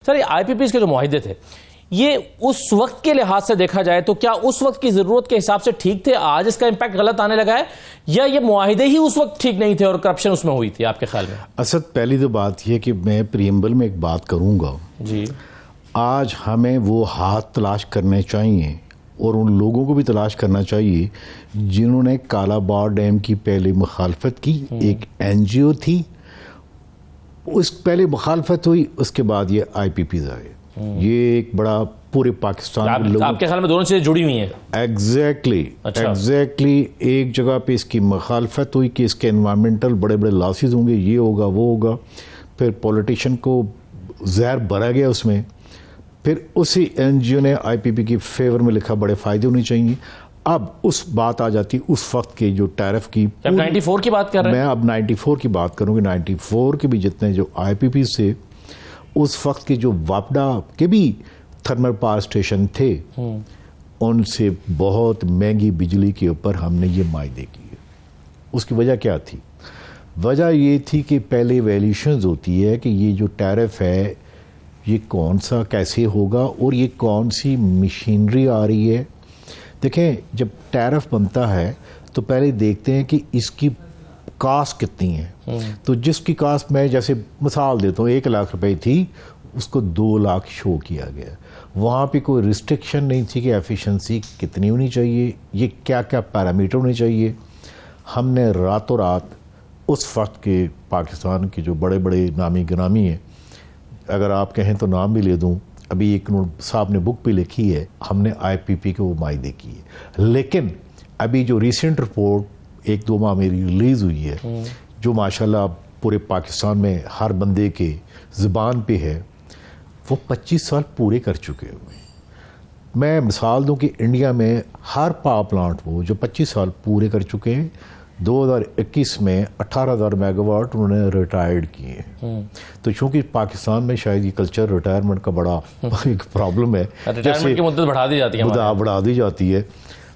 سر یہ آئی P Ps کے جو معاہدے تھے یہ اس وقت کے لحاظ سے دیکھا جائے تو کیا اس وقت کی ضرورت کے حساب سے ٹھیک تھے؟ آج اس کا امپیکٹ غلط آنے لگا ہے یا یہ معاہدے ہی اس وقت ٹھیک نہیں تھے اور کرپشن اس میں ہوئی تھی آپ کے خیال میں؟ اسد پہلی تو بات یہ کہ میں پریمبل میں ایک بات کروں گا جی آج ہمیں وہ ہاتھ تلاش کرنے چاہیے اور ان لوگوں کو بھی تلاش کرنا چاہیے جنہوں نے کالا باڑ ڈیم کی پہلے مخالفت کی. ایک این جی او تھی، اس پہلے مخالفت ہوئی، اس کے بعد یہ آئی پی پیز آئے. یہ ایک بڑا پورے پاکستان آپ کے خیال میں دونوں چیزیں جڑی ہوئی ہیں؟ ایگزیکٹلی ایک جگہ پہ اس کی مخالفت ہوئی کہ اس کے انوائرمنٹل بڑے بڑے لاسز ہوں گے، یہ ہوگا وہ ہوگا، پھر پولیٹیشین کو زہر بھرا گیا اس میں، پھر اسی این جی او نے آئی پی پی کی فیور میں لکھا بڑے فائدے ہونے چاہیے. اب اس بات آ جاتی اس وقت کے جو ٹیرف کی 94 کی بات کر رہے ہیں، میں اب 94 کی بات کروں گی. 94 کے بھی جتنے جو آئی پی پی سے اس وقت کے جو واپڈا کے بھی تھرمل پاور اسٹیشن تھے ان سے بہت مہنگی بجلی کے اوپر ہم نے یہ معاہدے کیے. اس کی وجہ کیا تھی؟ وجہ یہ تھی کہ پہلے ویلیوشنز ہوتی ہے کہ یہ جو ٹیرف ہے یہ کون سا کیسے ہوگا اور یہ کون سی مشینری آ رہی ہے. دیکھیں جب ٹیرف بنتا ہے تو پہلے دیکھتے ہیں کہ اس کی کاسٹ کتنی ہے. تو جس کی کاسٹ میں جیسے مثال دیتا ہوں 1 لاکھ روپے تھی اس کو 2 لاکھ شو کیا گیا. وہاں پہ کوئی ریسٹرکشن نہیں تھی کہ ایفیشنسی کتنی ہونی چاہیے، یہ کیا کیا پیرامیٹر ہونے چاہیے. ہم نے راتوں رات اس وقت کے پاکستان کے جو بڑے بڑے نامی گرامی ہیں، اگر آپ کہیں تو نام بھی لے دوں، ابھی ایک صاحب نے بک بھی لکھی ہے، ہم نے آئی پی پی کے وہ معاہدے کیے. لیکن ابھی جو ریسنٹ رپورٹ 1-2 ماہ میری ریلیز ہوئی ہے جو ماشاءاللہ پورے پاکستان میں ہر بندے کے زبان پہ ہے، وہ 25 سال پورے کر چکے ہوئے ہیں. میں مثال دوں کہ انڈیا میں ہر پاور پلانٹ وہ جو 25 سال پورے کر چکے ہیں. 2021 میں 18,000 میگا واٹ انہوں نے ریٹائرڈ کیے ہیں. تو چونکہ پاکستان میں شاید یہ کلچر ریٹائرمنٹ کا بڑا ایک پرابلم ہے، ریٹائرمنٹ کی مدت بڑھا دی جاتی ہے، بڑھا دی جاتی ہے.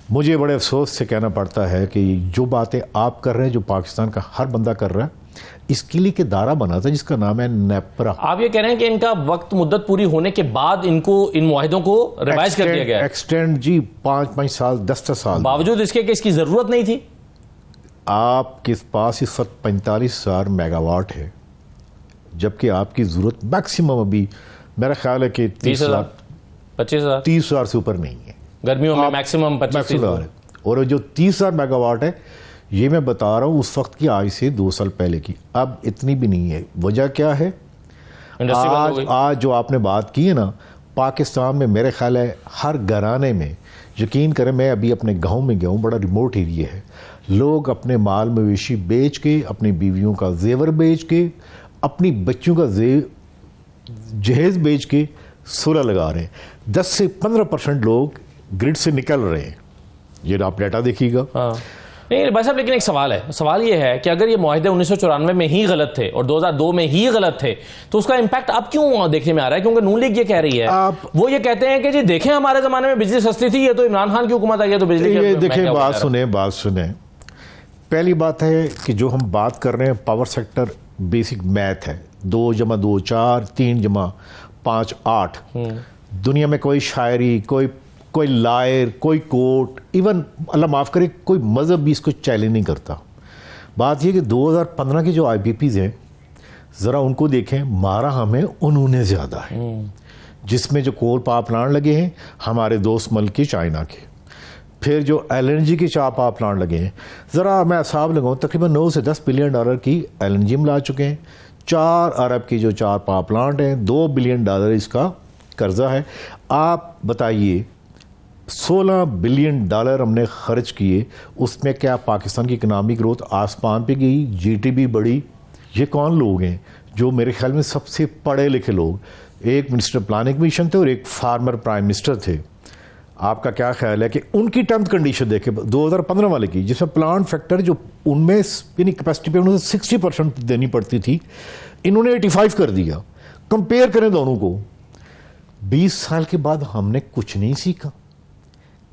مجھے بڑے افسوس سے کہنا پڑتا ہے کہ جو باتیں آپ کر رہے ہیں، جو پاکستان کا ہر بندہ کر رہا ہے، اس کے لیے کہ دارہ بنا تھا جس کا نام ہے نیپرا. آپ یہ کہہ رہے ہیں کہ ان کا وقت مدت پوری ہونے کے بعد ان کو ان معاہدوں کو ریوائز کر دیا گیا ہے؟ ایکسٹینڈ جی 5 سال 10 سال باوجود اس کے کہ اس کی ضرورت نہیں تھی. آپ کے پاس اس وقت 45,000 میگا واٹ ہے جبکہ آپ کی ضرورت میکسیمم ابھی میرا خیال ہے کہ 30,000 25,000 30,000 سے اوپر نہیں ہے. گرمیوں میں میکسیمم 25,000 ہے. اور جو 30,000 میگا واٹ ہے یہ میں بتا رہا ہوں اس وقت کی آج سے 2 سال پہلے کی، اب اتنی بھی نہیں ہے. وجہ کیا ہے؟ آج جو آپ نے بات کی ہے نا، پاکستان میں میرے خیال ہے ہر گھرانے میں، یقین کریں میں ابھی اپنے گاؤں میں گیا ہوں، بڑا ریموٹ ایریا ہے، لوگ اپنے مال مویشی بیچ کے، اپنی بیویوں کا زیور بیچ کے، اپنی بچوں کا جہیز بیچ کے سولر لگا رہے ہیں. 10 سے 15% لوگ گرڈ سے نکل رہے ہیں. یہ آپ ڈیٹا دیکھیے گا. نہیں بھائی صاحب، لیکن ایک سوال ہے، سوال یہ ہے کہ اگر یہ معاہدے 1994 میں ہی غلط تھے اور 2002 میں ہی غلط تھے تو اس کا امپیکٹ اب کیوں دیکھنے میں آ رہا ہے؟ کیونکہ نون لیگ یہ کہہ رہی ہے، وہ یہ کہتے ہیں کہ جی دیکھیں ہمارے زمانے میں بجلی سستی تھی، یہ تو عمران خان کی حکومت آئی ہے تو بجلی دیکھیں بات سنیں. پہلی بات ہے کہ جو ہم بات کر رہے ہیں پاور سیکٹر بیسک میتھ ہے، 2 + 2 4، 3 + 5 8. دنیا میں کوئی شاعری، کوئی لائر، کوئی کوٹ، ایون اللہ معاف کرے کوئی مذہب بھی اس کو چیلنج نہیں کرتا. بات یہ کہ 2015 کے جو آئی پی پیز ہیں ذرا ان کو دیکھیں، مارا ہمیں انہوں نے زیادہ ہے، جس میں جو کول پاور پلانٹ لگے ہیں ہمارے دوست ملک کے چائنا کے، پھر جو ایل این جی کے 4 پاور پلانٹ لگے ہیں، ذرا میں حساب لگاؤں تقریباً 9 سے 10 بلین ڈالر کی ایل این جی میں لا چکے ہیں. 4 ارب کی جو 4 پاور پلانٹ ہیں، 2 بلین ڈالر اس کا قرضہ ہے. آپ بتائیے 16 بلین ڈالر ہم نے خرچ کیے، اس میں کیا پاکستان کی اکنامک گروتھ آسمان پہ گئی، جی ٹی پی بڑھی؟ یہ کون لوگ ہیں جو میرے خیال میں سب سے پڑھے لکھے لوگ، ایک منسٹر پلاننگ کمیشن تھے اور ایک فارمر پرائم منسٹر تھے. آپ کا کیا خیال ہے کہ ان کی ٹرمز کنڈیشن دیکھیں 2015 والے کی، جس میں پلانٹ فیکٹر جو ان میں یعنی کیپیسٹی پہ انہوں نے 60% دینی پڑتی تھی، انہوں نے 85 کر دیا. کمپیئر کریں دونوں کو. 20 سال کے بعد ہم نے کچھ نہیں سیکھا.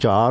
4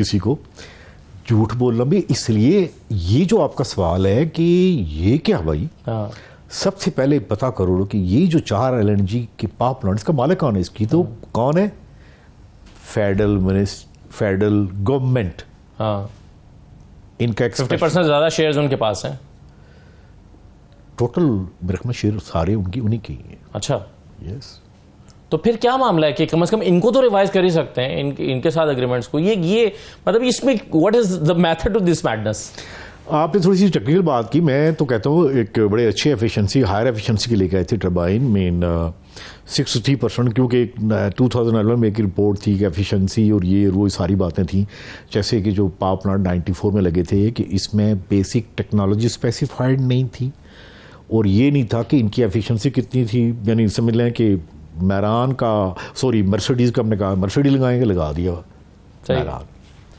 کسی کو جھوٹ بولنا بھی. اس لیے یہ جو آپ کا سوال ہے کہ یہ کیا بھائی, سب سے پہلے پتا کرو کہ یہ جو 4 LNG کے پاور پلانٹ اس کا مالک کون ہے, اس کی تو کون ہے, فیڈرل گورنمنٹ. ان کا 50% زیادہ شیئرز ان کے پاس ہیں. ٹوٹل میرے خیال میں شیئر سارے انہی کے ہی ہیں. اچھا, یس. تو پھر کیا معاملہ ہے کہ کم از کم ان کو تو ریوائز کر ہی سکتے ہیں ان کے ساتھ اگریمنٹس کو. یہ مطلب اس میں what is the method to this madness? آپ نے تھوڑی سی ٹیکنیکل بات کی. میں تو کہتا ہوں ایک بڑے اچھے ایفیشنسی, ہائر ایفیشنسی کے لے کے آئے تھے ٹربائن مین 63%, کیونکہ 2011 میں ایک رپورٹ تھی کہ ایفیشنسی اور یہ وہ ساری باتیں تھیں, جیسے کہ جو پاور پلانٹ 94 میں لگے تھے کہ اس میں بیسک ٹیکنالوجی اسپیسیفائڈ نہیں تھی, اور یہ نہیں تھا کہ ان کی ایفیشنسی کتنی تھی. یعنی سمجھ لیں کہ میران کا مرسڈیز کا ہم نے کہا مرسڈیز لگائیں گے, لگا دیا میران.